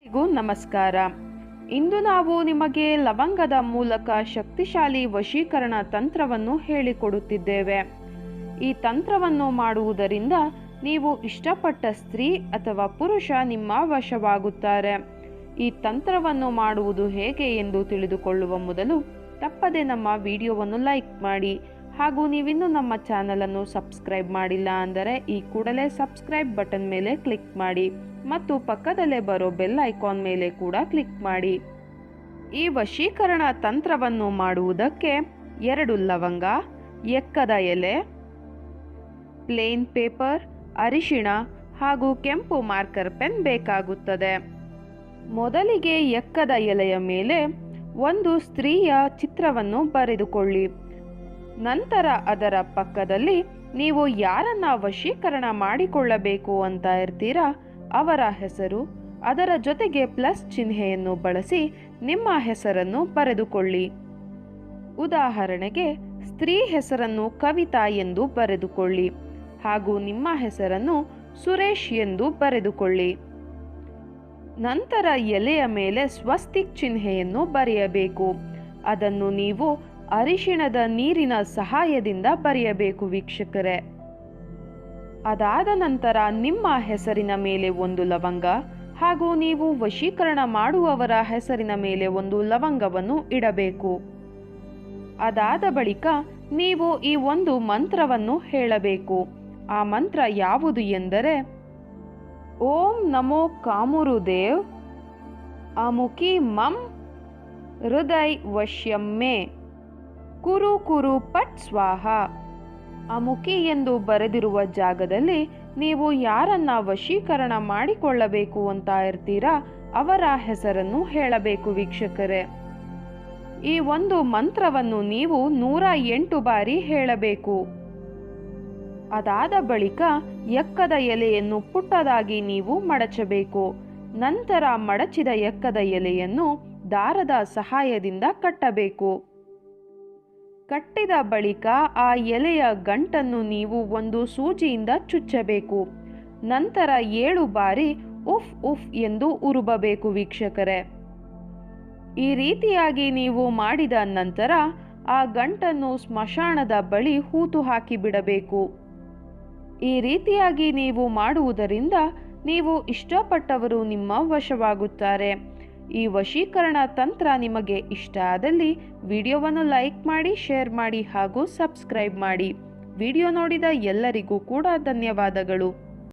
ಎಲ್ಲರಿಗೂ ನಮಸ್ಕಾರ. ಇಂದು ನಾವು ನಿಮಗೆ ಲವಂಗದ ಮೂಲಕ ಶಕ್ತಿಶಾಲಿ ವಶೀಕರಣ ತಂತ್ರವನ್ನು ಹೇಳಿಕೊಡುತ್ತಿದ್ದೇವೆ. ಈ ತಂತ್ರವನ್ನು ಮಾಡುವುದರಿಂದ ನೀವು ಇಷ್ಟಪಟ್ಟ ಸ್ತ್ರೀ ಅಥವಾ ಪುರುಷ ನಿಮ್ಮ ವಶವಾಗುತ್ತಾರೆ. ಈ ತಂತ್ರವನ್ನು ಮಾಡುವುದು ಹೇಗೆ ಎಂದು ತಿಳಿದುಕೊಳ್ಳುವ ಮೊದಲು ತಪ್ಪದೆ ನಮ್ಮ ವಿಡಿಯೋವನ್ನು ಲೈಕ್ ಮಾಡಿ ಹಾಗೂ ನೀವಿನ್ನೂ ನಮ್ಮ ಚಾನಲನ್ನು ಸಬ್ಸ್ಕ್ರೈಬ್ ಮಾಡಿಲ್ಲ ಅಂದರೆ ಈ ಕೂಡಲೇ ಸಬ್ಸ್ಕ್ರೈಬ್ ಬಟನ್ ಮೇಲೆ ಕ್ಲಿಕ್ ಮಾಡಿ ಮತ್ತು ಪಕ್ಕದಲ್ಲೇ ಬರೋ ಬೆಲ್ ಐಕಾನ್ ಮೇಲೆ ಕೂಡ ಕ್ಲಿಕ್ ಮಾಡಿ. ಈ ವಶೀಕರಣ ತಂತ್ರವನ್ನು ಮಾಡುವುದಕ್ಕೆ 2 ಲವಂಗ, ಎಕ್ಕದ ಎಲೆ, ಪ್ಲೇನ್ ಪೇಪರ್, ಅರಿಶಿಣ ಹಾಗೂ ಕೆಂಪು ಮಾರ್ಕರ್ ಪೆನ್ ಬೇಕಾಗುತ್ತದೆ. ಮೊದಲಿಗೆ ಎಕ್ಕದ ಎಲೆಯ ಮೇಲೆ ಒಂದು ಸ್ತ್ರೀಯ ಚಿತ್ರವನ್ನು ಬರೆದುಕೊಳ್ಳಿ. ನಂತರ ಅದರ ಪಕ್ಕದಲ್ಲಿ ನೀವು ಯಾರನ್ನ ವಶೀಕರಣ ಮಾಡಿಕೊಳ್ಳಬೇಕು ಅಂತ ಇರ್ತೀರಾ ಅವರ ಹೆಸರು, ಅದರ ಜೊತೆಗೆ ಪ್ಲಸ್ ಚಿಹ್ನೆಯನ್ನು ಬಳಸಿ ನಿಮ್ಮ ಹೆಸರನ್ನು ಬರೆದುಕೊಳ್ಳಿ. ಉದಾಹರಣೆಗೆ ಸ್ತ್ರೀ ಹೆಸರನ್ನು ಕವಿತಾ ಎಂದು ಬರೆದುಕೊಳ್ಳಿ ಹಾಗೂ ನಿಮ್ಮ ಹೆಸರನ್ನು ಸುರೇಶ್ ಎಂದು ಬರೆದುಕೊಳ್ಳಿ. ನಂತರ ಎಲೆಯ ಮೇಲೆ ಸ್ವಸ್ತಿಕ್ ಚಿಹ್ನೆಯನ್ನು ಬರೆಯಬೇಕು. ಅದನ್ನು ನೀವು ಅರಿಶಿಣದ ನೀರಿನ ಸಹಾಯದಿಂದ ಬರೆಯಬೇಕು ವೀಕ್ಷಕರೇ. ಅದಾದ ನಂತರ ನಿಮ್ಮ ಹೆಸರಿನ ಮೇಲೆ 1 ಲವಂಗ ಹಾಗೂ ನೀವು ವಶೀಕರಣ ಮಾಡುವವರ ಹೆಸರಿನ ಮೇಲೆ 1 ಲವಂಗವನ್ನು ಇಡಬೇಕು. ಅದಾದ ಬಳಿಕ ನೀವು ಈ ಒಂದು ಮಂತ್ರವನ್ನು ಹೇಳಬೇಕು. ಆ ಮಂತ್ರ ಯಾವುದು ಎಂದರೆ ಓಂ ನಮೋ ಕಾಮುರುದೇವ್ ಅಮುಕಿ ಮಂ ಹೃದಯ ವಶ್ಯಂ ಮೇ ಕುರು ಕುರು ಪಟ್ ಸ್ವಾಹ. ಅಮುಕಿ ಎಂದು ಬರೆದಿರುವ ಜಾಗದಲ್ಲಿ ನೀವು ಯಾರನ್ನ ವಶೀಕರಣ ಮಾಡಿಕೊಳ್ಳಬೇಕು ಅಂತ ಇರ್ತೀರಾ ಅವರ ಹೆಸರನ್ನು ಹೇಳಬೇಕು ವೀಕ್ಷಕರೇ. ಈ ಒಂದು ಮಂತ್ರವನ್ನು ನೀವು 108 ಬಾರಿ ಹೇಳಬೇಕು. ಅದಾದ ಬಳಿಕ ಎಕ್ಕದ ಎಲೆಯನ್ನು ಪುಟ್ಟದಾಗಿ ನೀವು ಮಡಚಬೇಕು. ನಂತರ ಮಡಚಿದ ಎಕ್ಕದ ಎಲೆಯನ್ನು ದಾರದ ಸಹಾಯದಿಂದ ಕಟ್ಟಬೇಕು. ಕಟ್ಟಿದ ಬಳಿಕ ಆ ಎಲೆಯ ಗಂಟನ್ನು ನೀವು ಒಂದು ಸೂಜಿಯಿಂದ ಚುಚ್ಚಬೇಕು. ನಂತರ 7 ಬಾರಿ ಉಫ್ ಉಫ್ ಎಂದು ಉರುಬಬೇಕು ವೀಕ್ಷಕರೇ. ಈ ರೀತಿಯಾಗಿ ನೀವು ಮಾಡಿದ ನಂತರ ಆ ಗಂಟನ್ನು ಸ್ಮಶಾನದ ಬಳಿ ಹೂತು ಹಾಕಿ ಬಿಡಬೇಕು. ಈ ರೀತಿಯಾಗಿ ನೀವು ಮಾಡುವುದರಿಂದ ನೀವು ಇಷ್ಟಪಟ್ಟವರು ನಿಮ್ಮ ವಶವಾಗುತ್ತಾರೆ. ಈ ವಶೀಕರಣ ತಂತ್ರ ನಿಮಗೆ ಇಷ್ಟ ಆದಲ್ಲಿ ವಿಡಿಯೋವನ್ನು ಲೈಕ್ ಮಾಡಿ, ಶೇರ್ ಮಾಡಿ ಹಾಗೂ ಸಬ್ಸ್ಕ್ರೈಬ್ ಮಾಡಿ. ವಿಡಿಯೋ ನೋಡಿದ ಎಲ್ಲರಿಗೂ ಕೂಡ ಧನ್ಯವಾದಗಳು.